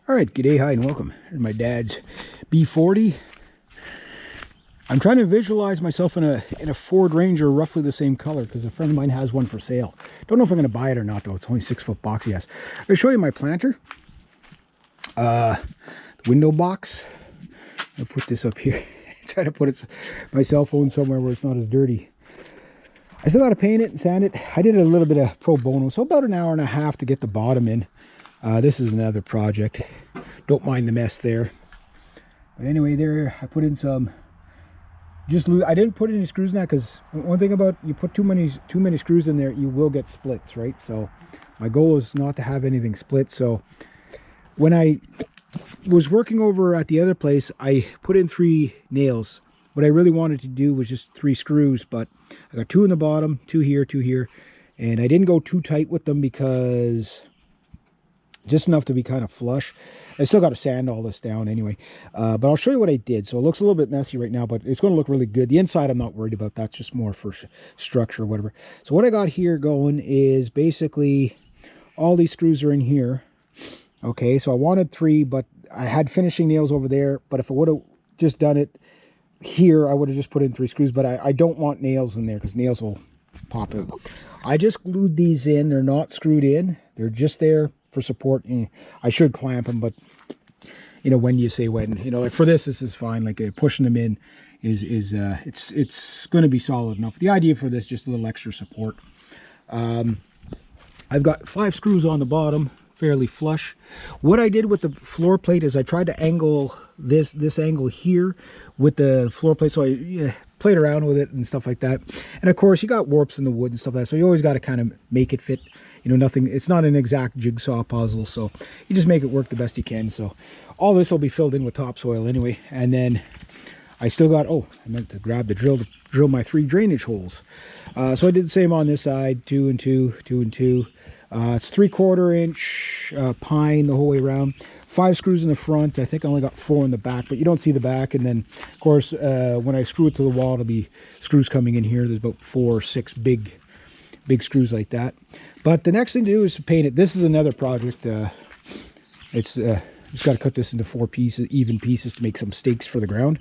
All right, g'day, hi, and welcome. Here's my dad's B40. I'm trying to visualize myself in a Ford Ranger, roughly the same color, because a friend of mine has one for sale. Don't know if I'm going to buy it or not, though. It's only 6-foot box he has. I'm going to show you my planter. The window box. I'll put this up here. Try to put my cell phone somewhere where it's not as dirty. I still got to paint it and sand it. I did a little bit of pro bono, so about an hour and a half to get the bottom in. This is another project. Don't mind the mess there. But anyway, there I put in some. I didn't put any screws in that because one thing about you put too many screws in there, you will get splits, right? So my goal is not to have anything split. So when I was working over at the other place, I put in 3 nails. What I really wanted to do was just 3 screws, but I got 2 in the bottom, 2 here, 2 here, and I didn't go too tight with them because just enough to be kind of flush. I still got to sand all this down anyway, but I'll show you what I did. So it looks a little bit messy right now, but it's going to look really good. The inside I'm not worried about. That's just more for structure or whatever. So what I got here going is basically all these screws are in here. Okay, so I wanted 3, but I had finishing nails over there, but if I would have just done it here, I would have just put in 3 screws, but I don't want nails in there because nails will pop out. I just glued these in. They're not screwed in. They're just there for support. I should clamp them, but you know, when you say when, you know, like for this is fine. Like pushing them in is it's going to be solid enough. The idea for this, just a little extra support. I've got 5 screws on the bottom, fairly flush. What I did with the floor plate is I tried to angle this angle here with the floor plate, so I played around with it and stuff like that. And of course, you got warps in the wood and stuff like that, so you always got to kind of make it fit. You know, it's not an exact jigsaw puzzle, so you just make it work the best you can. So all this will be filled in with topsoil anyway. And then I still got, I meant to grab the drill to drill my 3 drainage holes. So I did the same on this side, 2 and 2, 2 and 2. It's 3/4 inch pine the whole way around. 5 screws in the front. I think I only got 4 in the back, but you don't see the back. And then, of course, when I screw it to the wall, it'll be screws coming in here. There's about 4 or 6 big screws like that. But the next thing to do is to paint it. This is another project. Just got to cut this into 4 even pieces to make some stakes for the ground.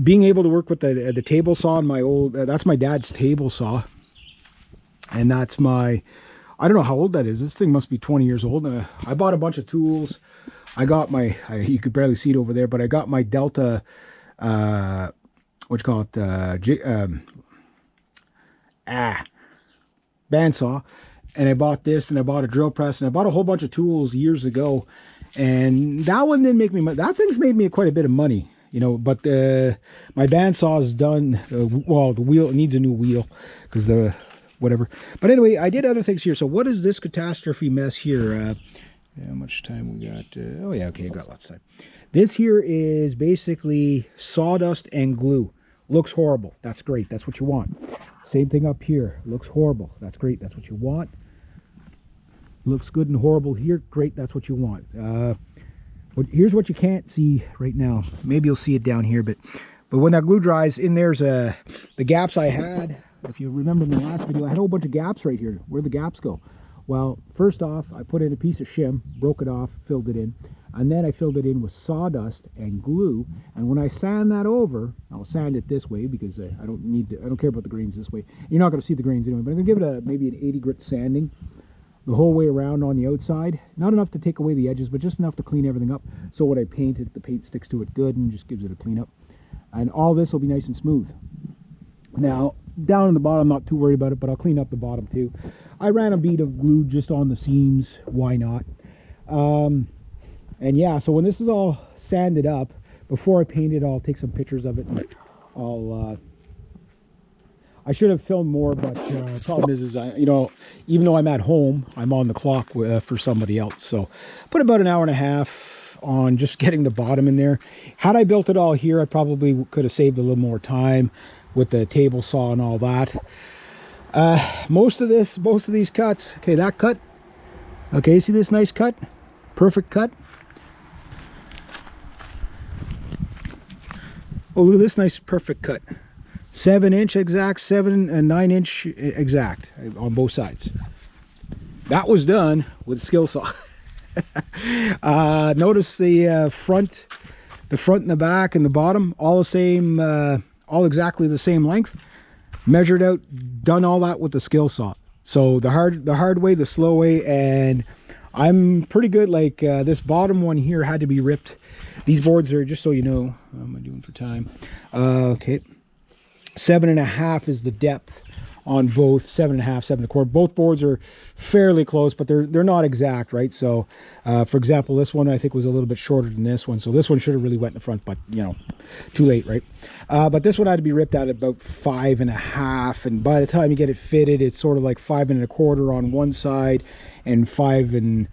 Being able to work with the table saw and my old, that's my dad's table saw. And that's my, I don't know how old that is. This thing must be 20 years old. I bought a bunch of tools. I got you could barely see it over there, but I got my Delta, what you call it, bandsaw. And I bought this, and I bought a drill press, and I bought a whole bunch of tools years ago. And that one didn't make me money. That thing's made me quite a bit of money, you know, but my bandsaw is done. Well, the wheel, it needs a new wheel because whatever. But anyway, I did other things here. So what is this catastrophe mess here? How much time we got? Oh yeah, okay, I got lots of time. This here is basically sawdust and glue. Looks horrible. That's great. That's what you want. Same thing up here. Looks horrible. That's great. That's what you want. Looks good and horrible here. Great. That's what you want. Here's what you can't see right now. Maybe you'll see it down here, but when that glue dries, in there's the gaps I had. If you remember in the last video, I had a whole bunch of gaps right here. Where'd the gaps go? Well, first off, I put in a piece of shim, broke it off, filled it in, and then I filled it in with sawdust and glue. And when I sand that over, I'll sand it this way because I don't care about the grains this way. You're not going to see the grains anyway, but I'm going to give it maybe an 80 grit sanding the whole way around on the outside. Not enough to take away the edges, but just enough to clean everything up. So when I paint it, the paint sticks to it good and just gives it a clean up. And all this will be nice and smooth. Now, down in the bottom, I'm not too worried about it, but I'll clean up the bottom too. I ran a bead of glue just on the seams. Why not? And yeah, so when this is all sanded up, before I paint it, I'll take some pictures of it. And I should have filmed more, but the problem is you know, even though I'm at home, I'm on the clock for somebody else. So put about an hour and a half on just getting the bottom in there. Had I built it all here, I probably could have saved a little more time with the table saw and all that. Most of these cuts, okay, that cut, okay, see this nice cut, perfect cut. Oh, look at this nice perfect cut, 7-inch exact, 7 and 9-inch exact on both sides. That was done with a skill saw. Notice the front and the back and the bottom, all the same, all exactly the same length. Measured out, done all that with the skill saw. So the hard way, the slow way, and I'm pretty good. Like this bottom one here had to be ripped. These boards are, just so you know, what am I doing for time? Okay, 7.5 is the depth on both. 7.5, 7.25. Both boards are fairly close, but they're not exact, right? So for example, this one I think was a little bit shorter than this one, so this one should have really went in the front, but you know, too late, right? But this one had to be ripped out at about 5.5, and by the time you get it fitted, it's sort of like 5.25 on one side and 5 and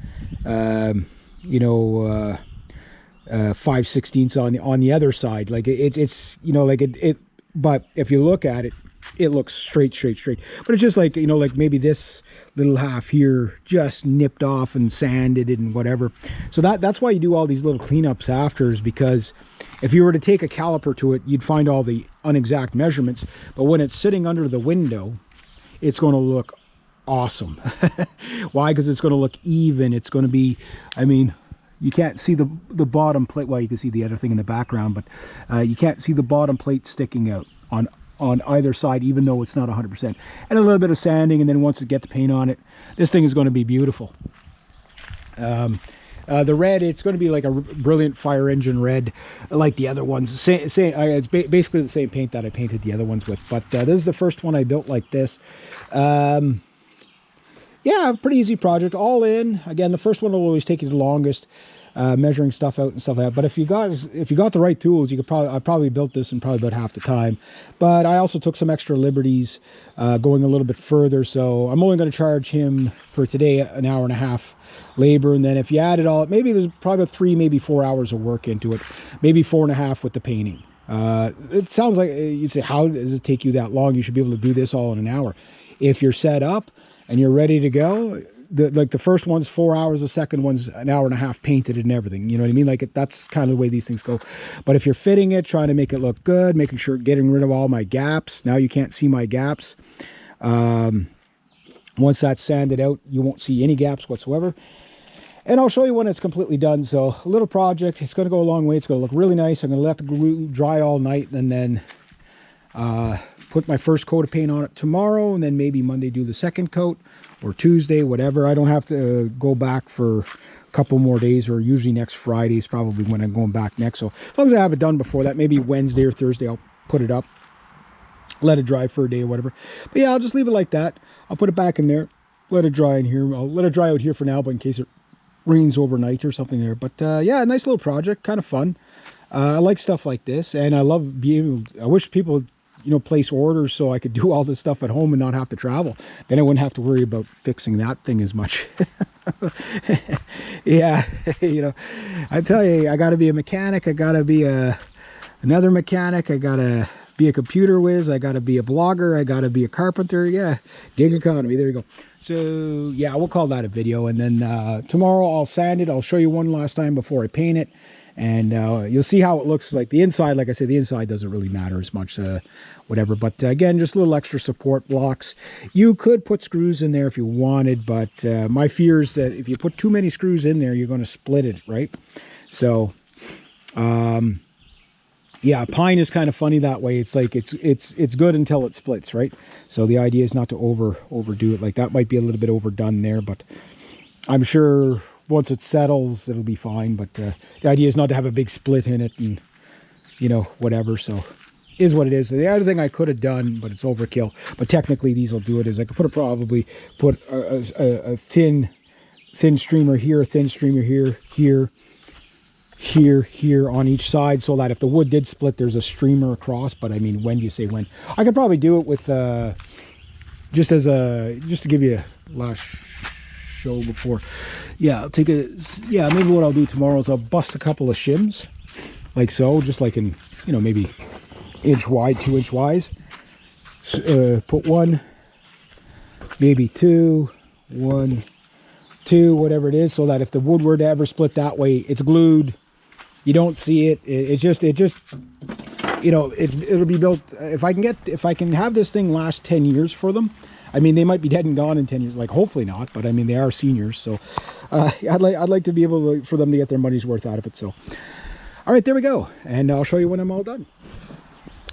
5/16 on the other side. Like it's you know, like it. But if you look at it, it looks straight. But it's just like, you know, like maybe this little half here just nipped off and sanded and whatever. So that's why you do all these little cleanups after, is because if you were to take a caliper to it, you'd find all the unexact measurements. But when it's sitting under the window, it's going to look awesome. Why? Because it's going to look even. It's going to be, I mean, you can't see the bottom plate. Well, you can see the other thing in the background, but you can't see the bottom plate sticking out on either side, even though it's not 100%. And a little bit of sanding, and then once it gets paint on it, this thing is going to be beautiful. The red, it's going to be like a brilliant fire engine red, like the other ones. It's basically the same paint that I painted the other ones with. But this is the first one I built like this. Yeah, pretty easy project, all in. Again, the first one will always take you the longest, measuring stuff out and stuff like that. But if you got the right tools, you could I probably built this in probably about half the time. But I also took some extra liberties, going a little bit further. So I'm only going to charge him for today 1.5 hours labor, and then if you add it all, maybe there's probably about 3, maybe 4 hours of work into it, maybe 4.5 with the painting. It sounds like you say, how does it take you that long? You should be able to do this all in an hour. If you're set up and you're ready to go, like the first one's 4 hours, the second one's 1.5 hours painted and everything. You know what I mean? Like that's kind of the way these things go. But if you're fitting it, trying to make it look good, making sure, getting rid of all my gaps. Now you can't see my gaps. Once that's sanded out, you won't see any gaps whatsoever. And I'll show you when it's completely done. So a little project, it's going to go a long way. It's going to look really nice. I'm going to let the glue dry all night, and then put my first coat of paint on it tomorrow, and then maybe Monday do the second coat, or Tuesday, whatever. I don't have to go back for a couple more days, or usually next Friday is probably when I'm going back next. So as long as I have it done before that, maybe Wednesday or Thursday, I'll put it up, let it dry for a day or whatever. But yeah, I'll just leave it like that. I'll put it back in there, let it dry in here. I'll let it dry out here for now, but in case it rains overnight or something there. But yeah, a nice little project, kind of fun. I like stuff like this, and I love being able, I wish people, you know, place orders so I could do all this stuff at home and not have to travel. Then I wouldn't have to worry about fixing that thing as much. Yeah, you know, I tell you, I got to be a mechanic. I got to be another mechanic. I got to be a computer whiz. I got to be a blogger. I got to be a carpenter. Yeah, gig economy. There you go. So yeah, we'll call that a video. And then tomorrow I'll sand it. I'll show you one last time before I paint it. And you'll see how it looks like. The inside, like I said, the inside doesn't really matter as much, whatever. But again, just little extra support blocks. You could put screws in there if you wanted, but my fear is that if you put too many screws in there, you're going to split it, right? So, yeah, pine is kind of funny that way. It's like it's good until it splits, right? So the idea is not to overdo it. Like that might be a little bit overdone there, but I'm sure once it settles, it'll be fine. But the idea is not to have a big split in it, and you know, whatever. So is what it is. The other thing I could have done, but it's overkill, but technically these will do it, is I could probably put a thin streamer here, a thin streamer here on each side, so that if the wood did split, there's a streamer across. But I mean, when do you say when? I could probably do it with just to give you a last show before. Yeah, I'll take a, yeah, maybe what I'll do tomorrow is I'll bust a couple of shims like so, just like in, you know, maybe inch wide, 2 inch wide. Put one, maybe two, one, two, whatever it is, so that if the wood were to ever split that way, it's glued. You don't see it. It just, you know, it'll be built. If I can have this thing last 10 years for them, I mean, they might be dead and gone in 10 years, like hopefully not, but I mean, they are seniors. So I'd like to be able to, for them to get their money's worth out of it. So, all right, there we go. And I'll show you when I'm all done.